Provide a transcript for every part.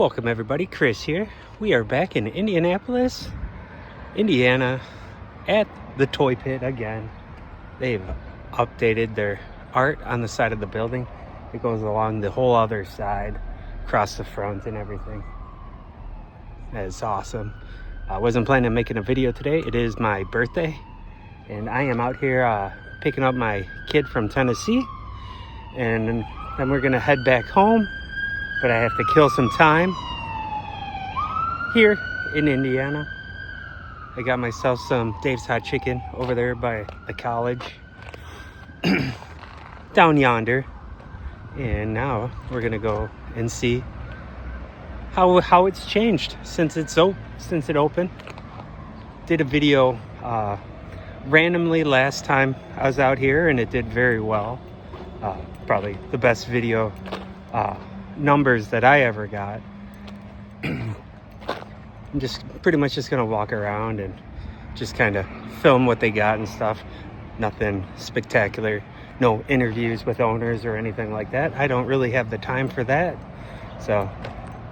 Welcome everybody, Chris here. We are back in Indianapolis, Indiana at the Toy Pit again. They've updated their art on the side of the building. It goes along the whole other side, across the front and everything. That is awesome. I wasn't planning on making a video today. It is my birthday and I am out here picking up my kid from Tennessee, and then we're gonna head back home. But I have to kill some time here in Indiana. I got myself some Dave's Hot Chicken over there by the college down yonder, and now we're gonna go and see how it's changed since it opened. Did a video randomly last time I was out here and it did very well. Probably the best video numbers that I ever got. I'm just pretty much just gonna walk around and just kind of film what they got and stuff. Nothing spectacular, no interviews with owners or anything like that. I don't really have the time for that. So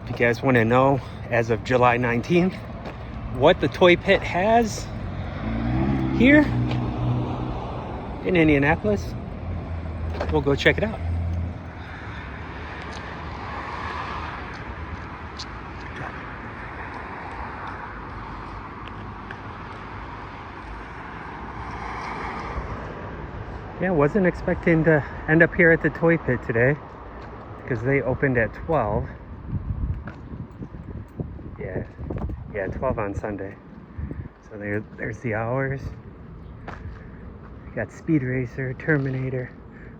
if you guys want to know, as of July 19th, what the Toy Pit has here in Indianapolis, we'll go check it out. Yeah, wasn't expecting to end up here at the Toy Pit today because they opened at 12. Yeah, 12 on Sunday. So there's the hours. You got Speed Racer, Terminator,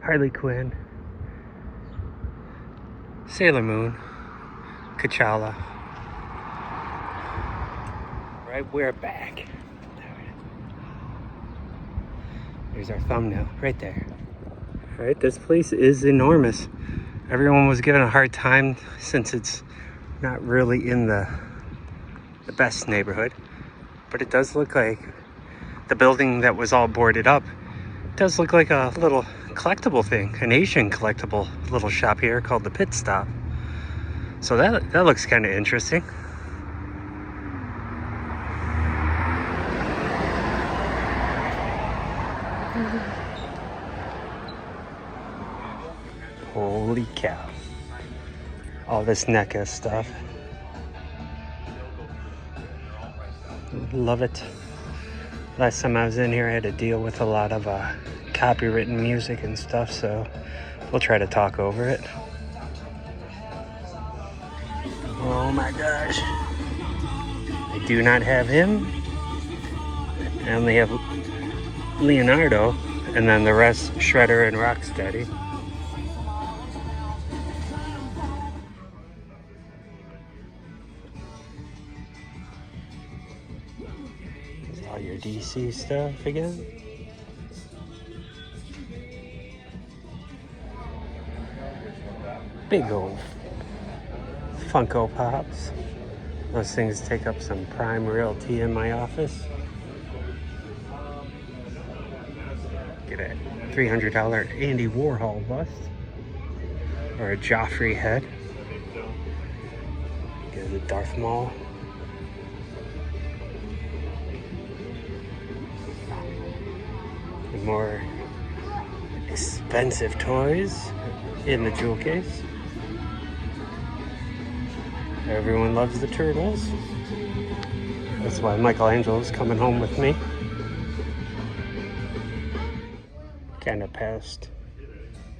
Harley Quinn, Sailor Moon, T'Challa. Right, we're back. There's our thumbnail right there. All right, this place is enormous. Everyone was giving a hard time since it's not really in the best neighborhood, but it does look like the building that was all boarded up does look like a little collectible thing, an Asian collectible little shop here called the Pitstop. So that looks kind of interesting. Holy cow. All this NECA stuff. Love it. Last time I was in here I had to deal with a lot of copywritten music and stuff, so we'll try to talk over it. Oh my gosh. I do not have him. I only have Leonardo, and then the rest Shredder and Rocksteady. All your DC stuff again. Big old Funko Pops. Those things take up some prime realty in my office. Get a $300 Andy Warhol bust or a Joffrey head. Get a Darth Maul. And more expensive toys in the jewel case. Everyone loves the turtles. That's why Michelangelo's coming home with me. Kind of past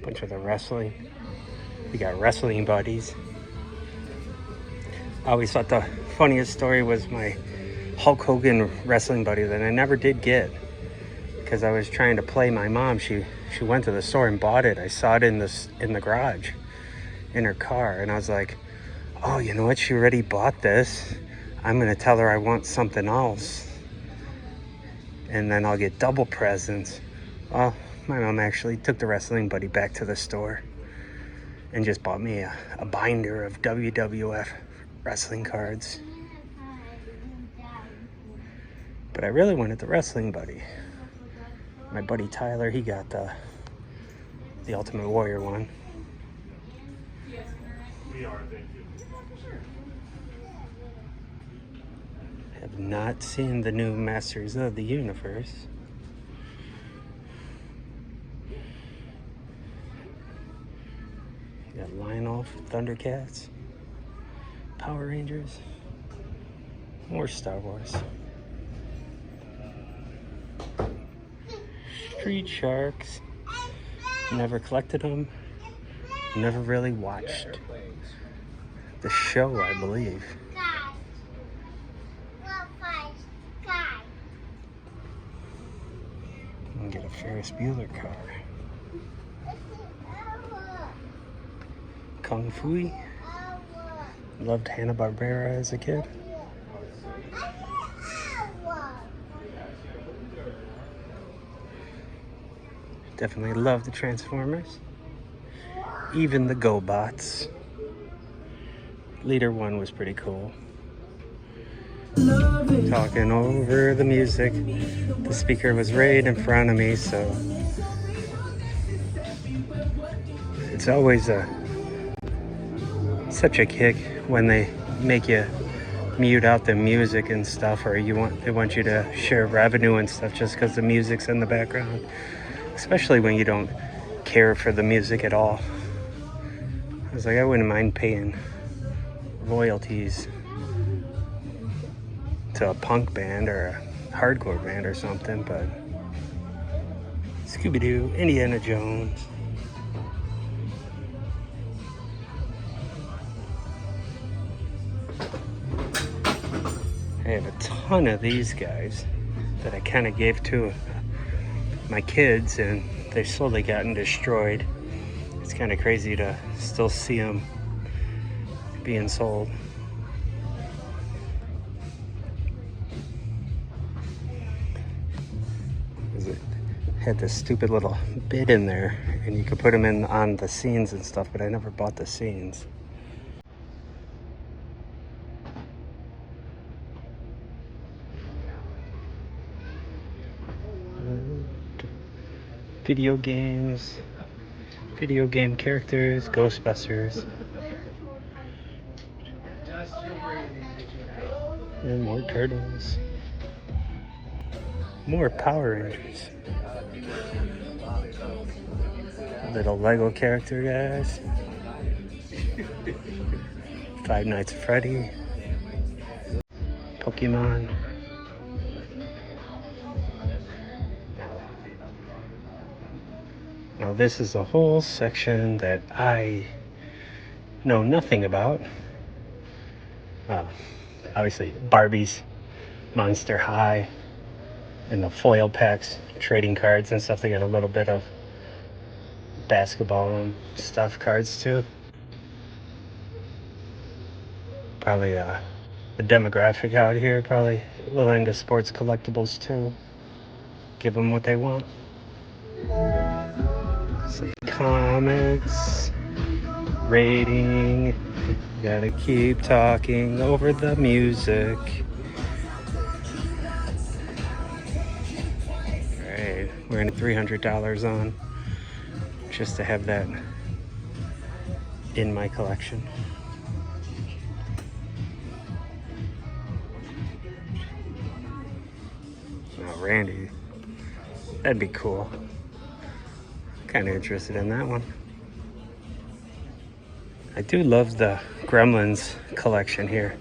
a bunch of the wrestling. We got wrestling buddies. I always thought the funniest story was my Hulk Hogan wrestling buddy that I never did get because I was trying to play my mom. She went to the store and bought it. I saw it in the garage in her car, and I was like, oh, you know what? She already bought this. I'm gonna tell her I want something else, and then I'll get double presents. Well, my mom actually took the wrestling buddy back to the store and just bought me a binder of WWF wrestling cards. But I really wanted the wrestling buddy. My buddy Tyler, he got the Ultimate Warrior one. not seen the new Masters of the Universe. You got Lionel, Thundercats, Power Rangers, more Star Wars. Street Sharks. Never collected them. Never really watched the show, I believe. And get a Ferris Bueller car. Kung Fu. Loved Hanna-Barbera as a kid. Definitely love the Transformers. Even the GoBots. Leader 1 was pretty cool. Talking over the music. The speaker was right in front of me, so it's always such a kick when they make you mute out the music and stuff, or they want you to share revenue and stuff just because the music's in the background. Especially when you don't care for the music at all. I was like, I wouldn't mind paying royalties to a punk band or a hardcore band or something, but Scooby-Doo, Indiana Jones. I have a ton of these guys that I kind of gave to my kids, and they've slowly gotten destroyed. It's kind of crazy to still see them being sold. It had this stupid little bit in there, and you could put them in on the scenes and stuff, but I never bought the scenes. Video games, video game characters, Ghostbusters, and more turtles, more Power Rangers, little Lego character guys, Five Nights at Freddy, Pokemon. Now this is a whole section that I know nothing about. Obviously Barbies, Monster High, and the foil packs, trading cards and stuff. They got a little bit of basketball and stuff cards too. Probably the demographic out here, probably a little into sports collectibles too. Give them what they want. Some comics, rating, gotta keep talking over the music. Alright, we're in $300 on just to have that in my collection. Now Randy, that'd be cool. Kind of interested in that one. I do love the Gremlins collection here.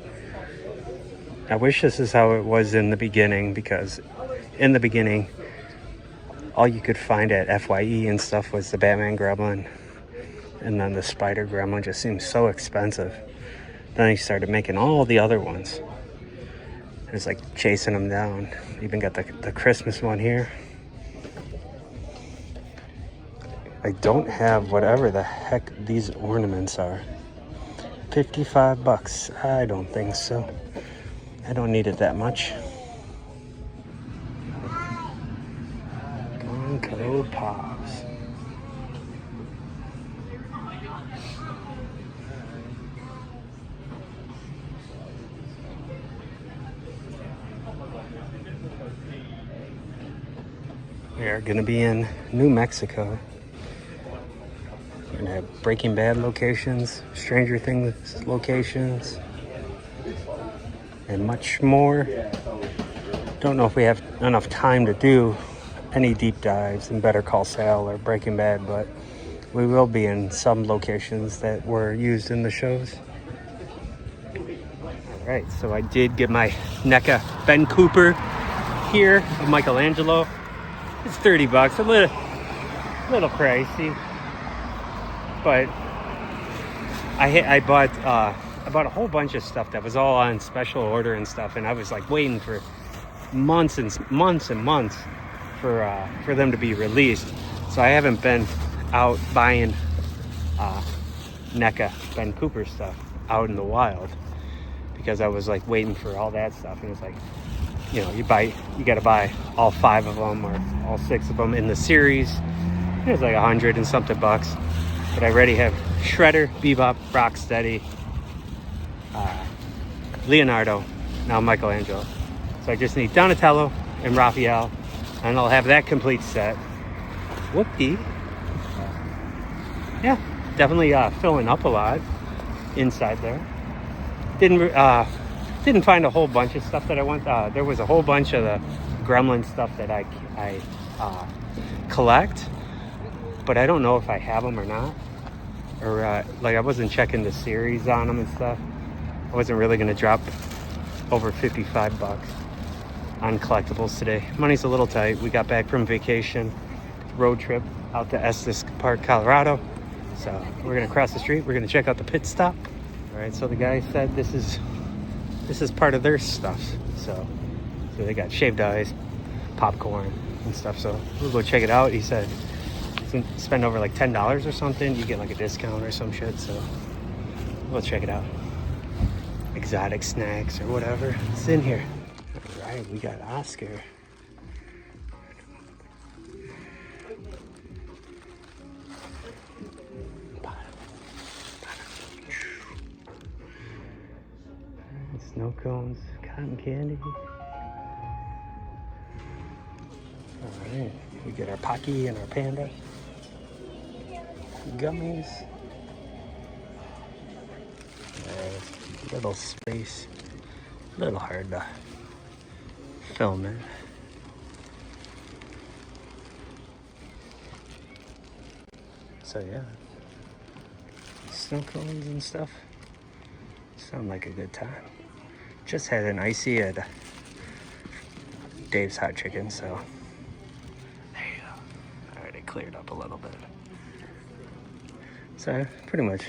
I wish this is how it was in the beginning, because in the beginning all you could find at FYE and stuff was the Batman Gremlin, and then the Spider Gremlin just seemed so expensive. Then he started making all the other ones. It was like chasing them down. Even got the Christmas one here. I don't have whatever the heck these ornaments are. $55. I don't think so. I don't need it that much. Funko Pops. We are going to be in New Mexico. We're going to have Breaking Bad locations, Stranger Things locations. and much more. Don't know if we have enough time to do any deep dives in Better Call Saul or Breaking Bad, but we will be in some locations that were used in the shows. All right, so I did get my NECA Ben Cooper here of Michelangelo. It's $30, a little pricey, but I bought a whole bunch of stuff that was all on special order and stuff, and I was like waiting for months and months and months for them to be released. So I haven't been out buying NECA Ben Cooper stuff out in the wild because I was like waiting for all that stuff, and it's like, you know, you gotta buy all 5 of them or all 6 of them in the series. It was like $100 and something bucks, but I already have Shredder, Bebop, Rocksteady, Leonardo, now Michelangelo. So I just need Donatello and Raphael, and I'll have that complete set. Whoopee. Yeah, definitely filling up a lot inside there. Didn't find a whole bunch of stuff that I want. There was a whole bunch of the Gremlin stuff that I collect, but I don't know if I have them or not. Or like I wasn't checking the series on them and stuff. I wasn't really gonna drop over $55 on collectibles today. Money's a little tight. We got back from vacation, road trip out to Estes Park, Colorado. So we're gonna cross the street. We're gonna check out the pit stop. All right. So the guy said this is part of their stuff. So they got shaved ice, popcorn, and stuff. So we'll go check it out. He said spend over like $10 or something, you get like a discount or some shit. So we'll check it out. Exotic snacks or whatever. It's in here. All right, we got Oscar. Snow cones, cotton candy. All right, we get our Pocky and our Panda. Gummies. Little space. A little hard to film it. So yeah, snow cones and stuff. Sound like a good time. Just had an icy at Dave's Hot Chicken, so there you go. Alright, it cleared up a little bit. So pretty much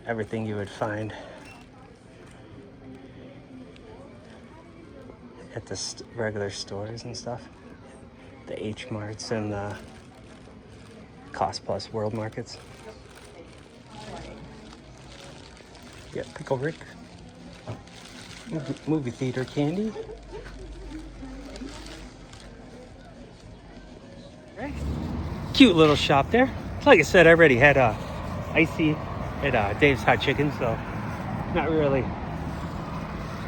everything you would find at the regular stores and stuff. The H Marts and the Cost Plus World Markets. Yeah, Pickle Rick. Movie theater candy. Right. Cute little shop there. Like I said, I already had icy at Dave's Hot Chicken, so not really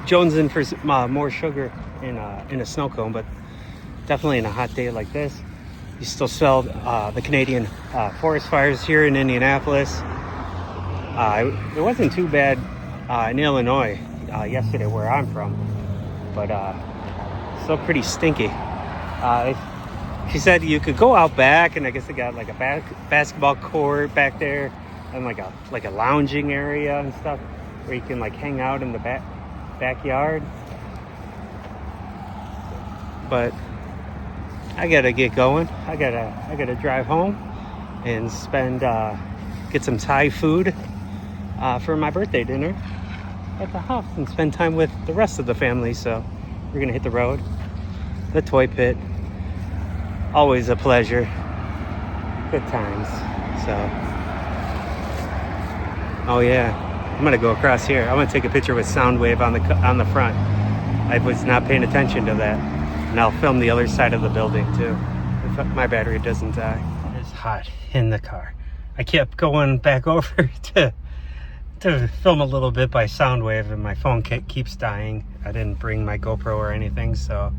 jonesing for more sugar in a snow cone, but definitely in a hot day like this, you still smell the Canadian forest fires here in Indianapolis. It wasn't too bad in Illinois yesterday where I'm from, but still pretty stinky. She said you could go out back, and I guess they got like a basketball court back there and like a lounging area and stuff where you can like hang out in the backyard. But I gotta get going. I gotta drive home and get some Thai food for my birthday dinner at the house and spend time with the rest of the family. So we're gonna hit the road. The toy pit, always a pleasure. Good times. So oh yeah, I'm gonna go across here. I'm gonna take a picture with Soundwave on the front. I was not paying attention to that, and I'll film the other side of the building too if my battery doesn't die. It's hot in the car. I kept going back over to film a little bit by Soundwave, and my phone keeps dying. I didn't bring my GoPro or anything, so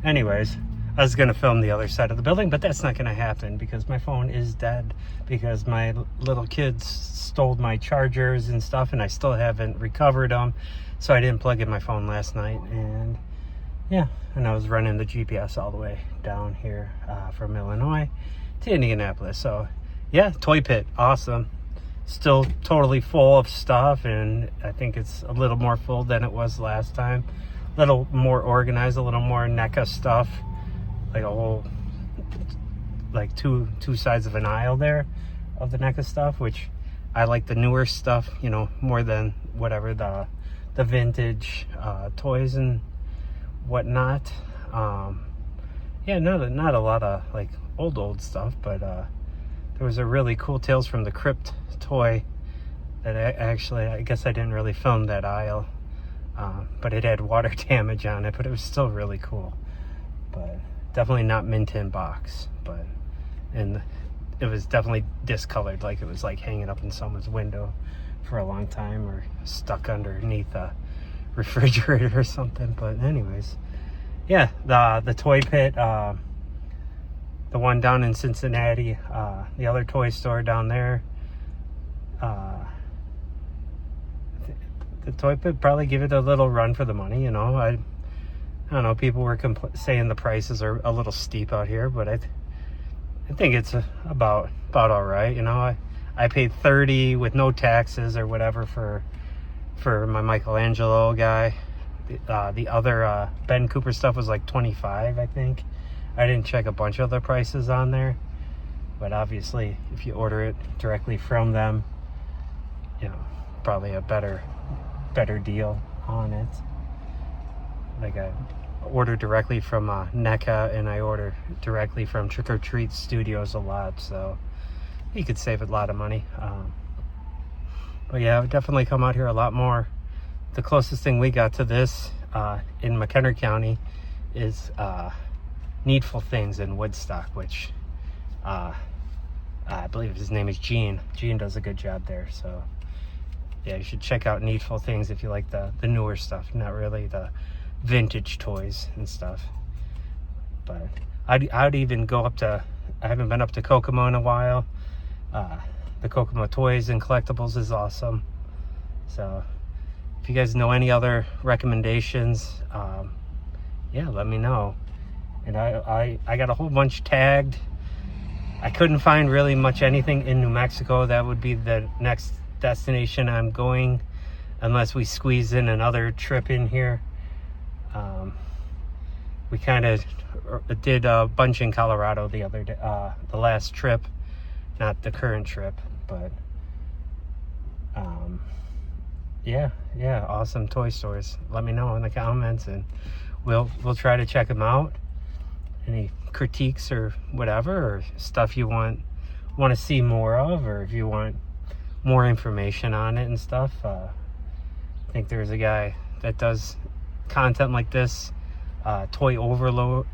anyways, I was gonna film the other side of the building, but that's not gonna happen because my phone is dead because my little kids stole my chargers and stuff, and I still haven't recovered them. So I didn't plug in my phone last night, and yeah, and I was running the GPS all the way down here from Illinois to Indianapolis. So yeah, toy pit, awesome. Still totally full of stuff, and I think it's a little more full than it was last time. A little more organized, a little more NECA stuff, like a whole, like two sides of an aisle there of the NECA stuff, which I like the newer stuff, you know, more than whatever the vintage toys and whatnot. Yeah, not a lot of like old stuff, but there was a really cool Tales from the Crypt toy that I guess I didn't really film that aisle, but it had water damage on it, but it was still really cool. But definitely not mint in box, and it was definitely discolored, like it was like hanging up in someone's window for a long time or stuck underneath a refrigerator or something. But anyways, yeah, the toy pit, the one down in Cincinnati, the other toy store down there, the toy pit, probably give it a little run for the money, you know. I don't know, people were saying the prices are a little steep out here, but I think it's about all right, you know. I paid $30 with no taxes or whatever for my Michelangelo guy. The other Ben Cooper stuff was like $25, I think. I didn't check a bunch of other prices on there, but obviously if you order it directly from them, you know, probably a better deal on it. Like I order directly from NECA, and I order directly from Trick or Treat Studios a lot, so you could save a lot of money. But yeah, I would definitely come out here a lot more. The closest thing we got to this in McHenry County is Needful Things in Woodstock, which I believe his name is Gene. Gene does a good job there, so yeah, you should check out Needful Things if you like the newer stuff, not really the vintage toys and stuff. But I'd even go up to, I haven't been up to Kokomo in a while. The Kokomo Toys and Collectibles is awesome. So if you guys know any other recommendations, yeah, let me know. And I got a whole bunch tagged. I couldn't find really much anything in New Mexico. That would be the next destination I'm going, unless we squeeze in another trip in here. We kind of did a bunch in Colorado the other day, the last trip, not the current trip, but yeah, awesome toy stores. Let me know in the comments, and we'll try to check them out. Any critiques or whatever, or stuff you want to see more of, or if you want more information on it and stuff. I think there's a guy that does content like this, Toy Overload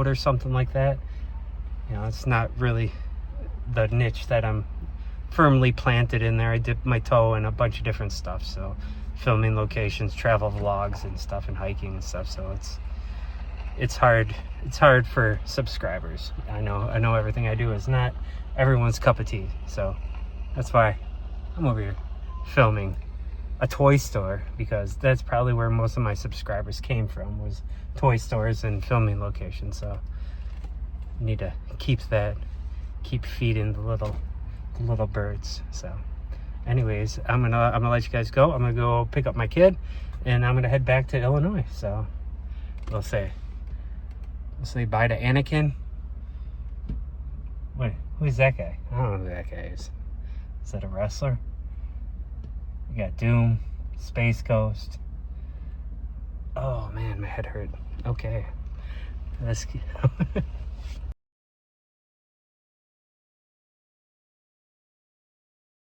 or something like that. You know, it's not really the niche that I'm firmly planted in there. I dip my toe in a bunch of different stuff, so filming locations, travel vlogs and stuff, and hiking and stuff. So it's hard for subscribers. I know everything I do is not everyone's cup of tea, so that's why I'm over here filming a toy store, because that's probably where most of my subscribers came from, was toy stores and filming locations. So I need to keep feeding the little birds. So anyways, I'm gonna let you guys go. I'm gonna go pick up my kid, and I'm gonna head back to Illinois. So we'll say bye to Anakin. Wait, who's that guy? I don't know who that guy is. Is that a wrestler? We got Doom, Space Ghost. Oh man, my head hurt. Okay, let's